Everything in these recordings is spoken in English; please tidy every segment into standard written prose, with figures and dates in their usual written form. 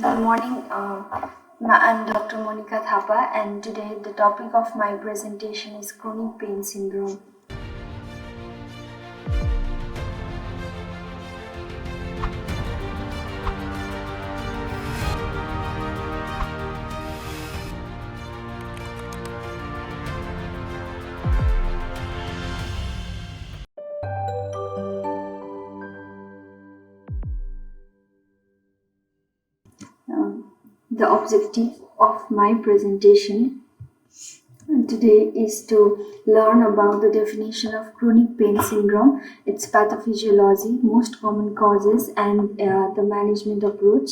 Good morning. I'm Dr. Monika Thapa, and today the topic of my presentation is chronic pain syndrome. The objective of my presentation today is to learn about the definition of chronic pain syndrome, its pathophysiology, most common causes, and the management approach.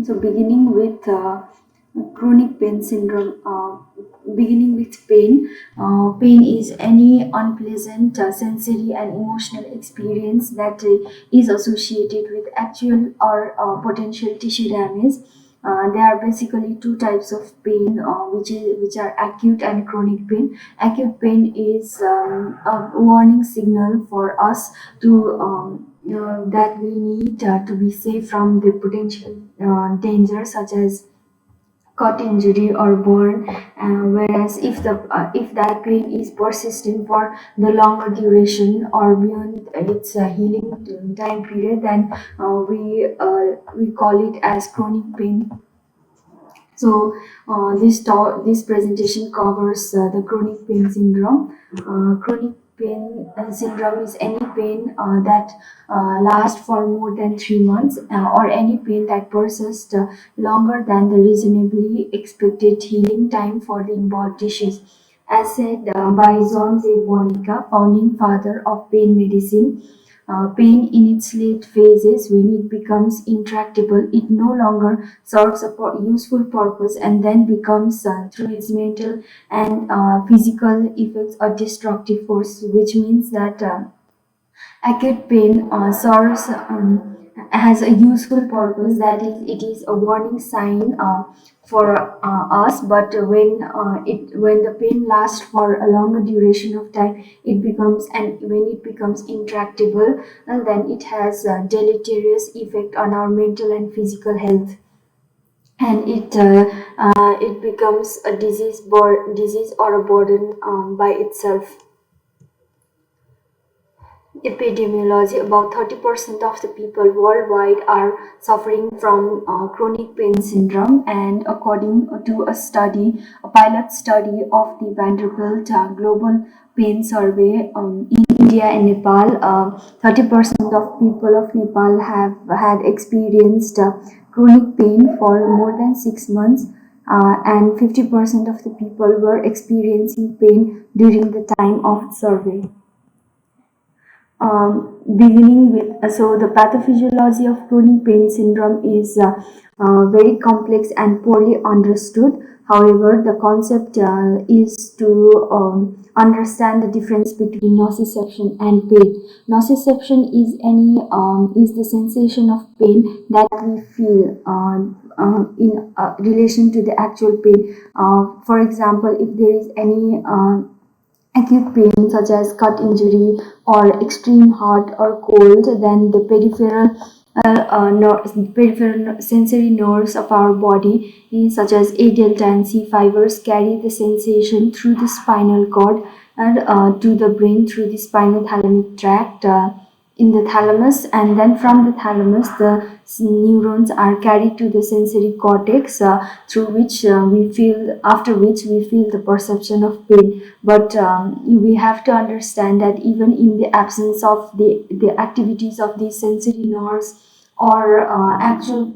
So, beginning with chronic pain syndrome, beginning with pain. Pain is any unpleasant sensory and emotional experience that is associated with actual or potential tissue damage. There are basically two types of pain, which are acute and chronic pain. Acute pain is a warning signal for us to that we need to be safe from the potential danger such as cut injury or burn, whereas if that pain is persistent for the longer duration or beyond its healing time period, then we call it as chronic pain. So this presentation covers the chronic pain syndrome. Chronic pain syndrome is any pain that lasts for more than 3 months, or any pain that persists longer than the reasonably expected healing time for the involved tissues. As said by John C. Monika, founding father of pain medicine, pain in its late phases, when it becomes intractable, it no longer serves a useful purpose and then becomes, through its mental and physical effects, a destructive force, which means that acute pain serves has a useful purpose, that is, it is a warning sign for us. But when the pain lasts for a longer duration of time, it becomes, and when it becomes intractable, and then it has a deleterious effect on our mental and physical health, and it becomes a disease or a burden by itself. Epidemiology: about 30% of the people worldwide are suffering from chronic pain syndrome, and according to a pilot study of the Vanderbilt Global Pain Survey in India and Nepal, 30% of people of Nepal have had experienced chronic pain for more than 6 months, and 50% of the people were experiencing pain during the time of the survey. Beginning with, so the pathophysiology of chronic pain syndrome is very complex and poorly understood. However, the concept is to understand the difference between nociception and pain. Nociception is the sensation of pain that we feel in relation to the actual pain. For example, if there is any acute pain such as cut injury or extreme hot or cold, then the peripheral sensory nerves of our body, such as A delta and C fibers, carry the sensation through the spinal cord and to the brain through the spinothalamic tract. In the thalamus, and then from the thalamus the neurons are carried to the sensory cortex, through which we feel after which we feel the perception of pain. But we have to understand that even in the absence of the activities of these sensory nerves or actual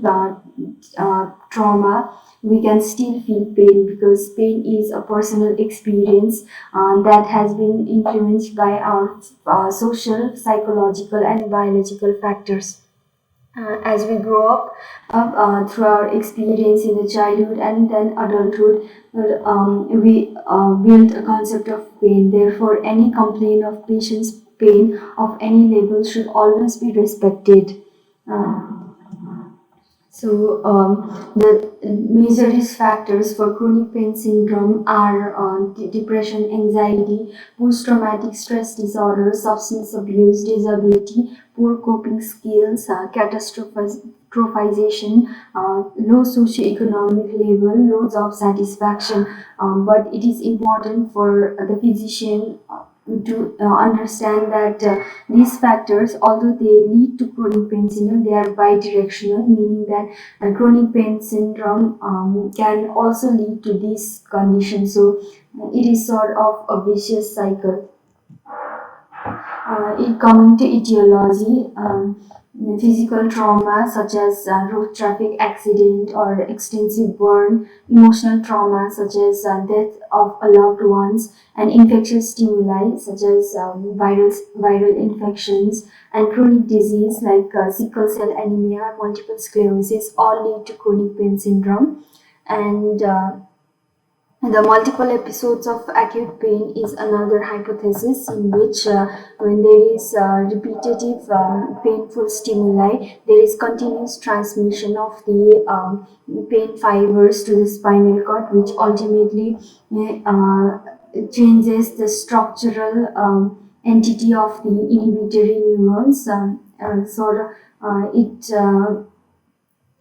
trauma, we can still feel pain, because pain is a personal experience that has been influenced by our social, psychological, and biological factors. As we grow up through our experience in the childhood and then adulthood, we build a concept of pain. Therefore, any complaint of patient's pain of any level should always be respected. Uh, the major risk factors for chronic pain syndrome are depression, anxiety, post-traumatic stress disorder, substance abuse, disability, poor coping skills, catastrophic eutrophization, low socioeconomic level, low job satisfaction. But it is important for the physician to understand that these factors, although they lead to chronic pain syndrome, they are bidirectional, meaning that chronic pain syndrome can also lead to this condition. So it is sort of a vicious cycle. In coming to etiology, physical trauma such as road traffic accident or extensive burn, emotional trauma such as death of a loved ones, and infectious stimuli such as viral infections, and chronic disease like sickle cell anemia, multiple sclerosis, all lead to chronic pain syndrome. And the multiple episodes of acute pain is another hypothesis in which when there is repetitive painful stimuli, there is continuous transmission of the pain fibers to the spinal cord, which ultimately changes the structural entity of the inhibitory neurons.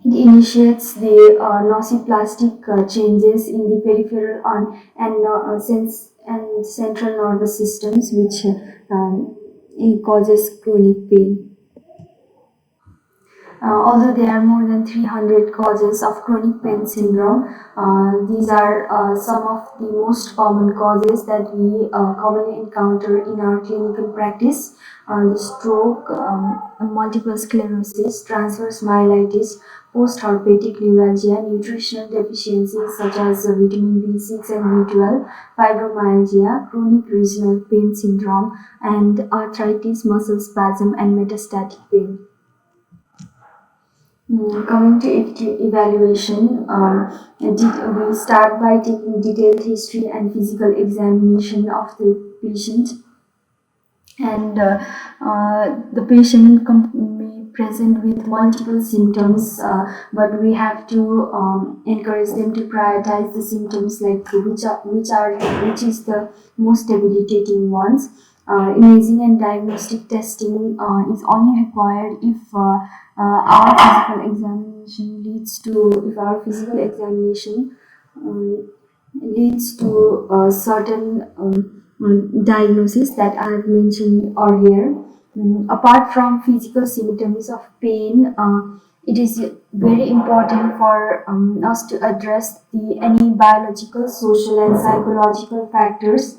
It initiates the nociplastic changes in the peripheral and central nervous systems, which it causes chronic pain. Although there are more than 300 causes of chronic pain syndrome, these are some of the most common causes that we commonly encounter in our clinical practice. The stroke, multiple sclerosis, transverse myelitis, post-herpetic neuralgia, nutritional deficiencies such as vitamin B6 and B12, fibromyalgia, chronic regional pain syndrome, and arthritis, muscle spasm, and metastatic pain. Coming to evaluation, we start by taking detailed history and physical examination of the patient. And the patient may present with multiple symptoms, but we have to encourage them to prioritize the symptoms, like which is the most debilitating ones. Imaging and diagnostic testing is only required if our physical examination leads to a certain diagnosis that I have mentioned earlier. Apart from physical symptoms of pain, it is very important for us to address any biological, social, and psychological factors.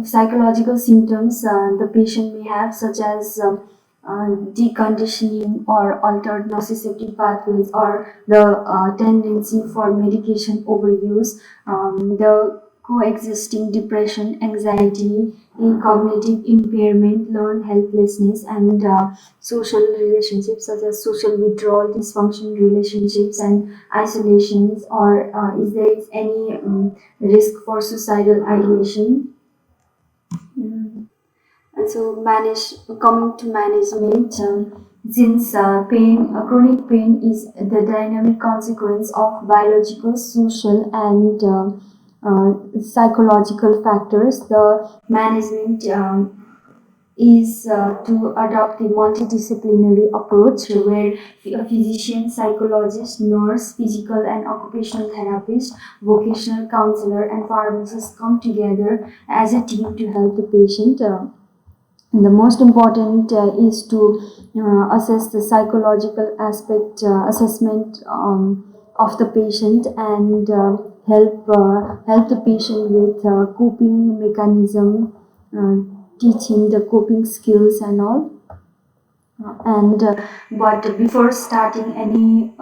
Psychological symptoms the patient may have, such as deconditioning or altered nociceptive pathways, or the tendency for medication overuse, the coexisting depression, anxiety, cognitive impairment, learned helplessness, and social relationships such as social withdrawal, dysfunctional relationships, and isolations, or is there is any risk for suicidal ideation. And so coming to management, since chronic pain is the dynamic consequence of biological, social, and psychological factors, the management is to adopt a multidisciplinary approach where a physician, psychologist, nurse, physical and occupational therapist, vocational counselor, and pharmacist come together as a team to help the patient. And the most important is to assess the psychological assessment of the patient, and help the patient with coping mechanism, teaching the coping skills and all. And but before starting any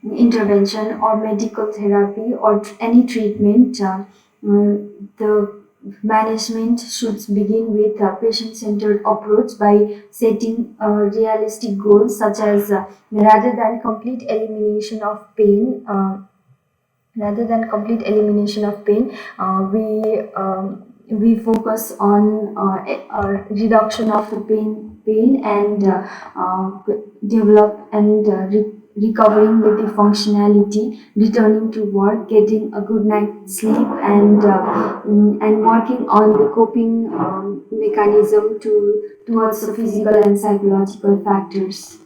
intervention or medical therapy or any treatment, the management should begin with a patient-centered approach by setting realistic goals, such as rather than complete elimination of pain. We focus on reduction of the pain and develop and recovering with the functionality, returning to work, getting a good night's sleep, and working on the coping mechanism towards the physical and psychological factors.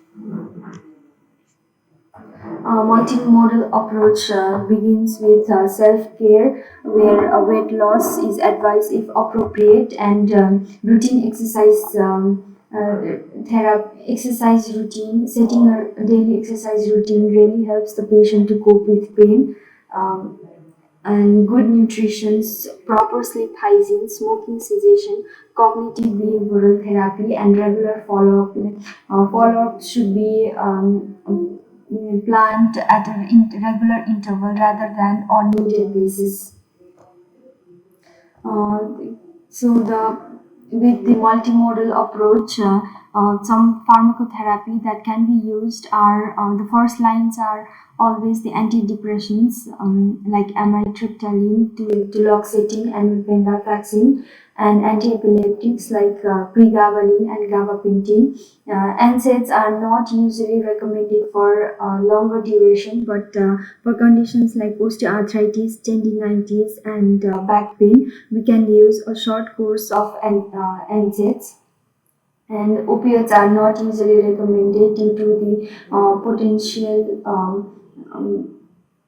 Multimodal approach begins with self-care, where weight loss is advised if appropriate, and routine exercise routine. Setting a daily exercise routine really helps the patient to cope with pain. Um, and good nutrition, proper sleep hygiene, smoking cessation, cognitive behavioral therapy, and regular follow-up. Follow-up should be planned at a regular interval rather than on needed basis. Uh, so the with the multimodal approach, some pharmacotherapy that can be used are the first lines are always the antidepressants like amitriptyline, duloxetine, and venlafaxine, and anti-epileptics like pregabalin and gabapentin. NSAIDs are not usually recommended for longer duration, but for conditions like osteoarthritis, tendinitis, and back pain, we can use a short course of NSAIDs. And opioids are not usually recommended due to the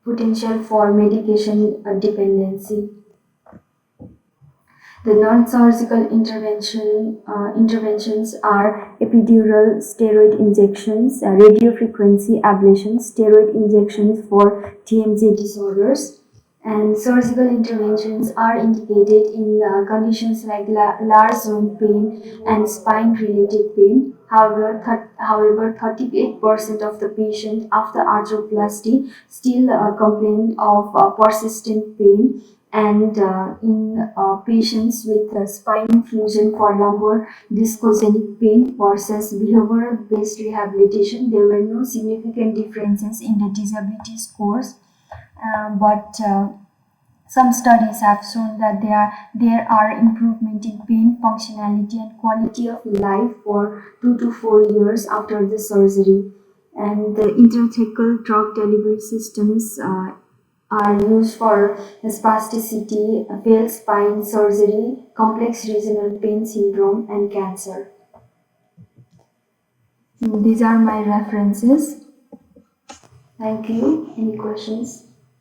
potential for medication dependency. The non-surgical interventions are epidural steroid injections, radiofrequency ablation, steroid injections for TMJ disorders, and surgical interventions are indicated in conditions like large joint pain and spine-related pain. However, 38% of the patient after arthroplasty still complain of persistent pain, and in patients with spine fusion for lumbar discogenic pain versus behavioral based rehabilitation, there were no significant differences in the disability scores, but some studies have shown that there are improvement in pain, functionality, and quality of life for 2 to 4 years after the surgery. And the intrathecal drug delivery systems are used for spasticity, failed spine surgery, complex regional pain syndrome, and cancer. These are my references. Thank you. Any questions?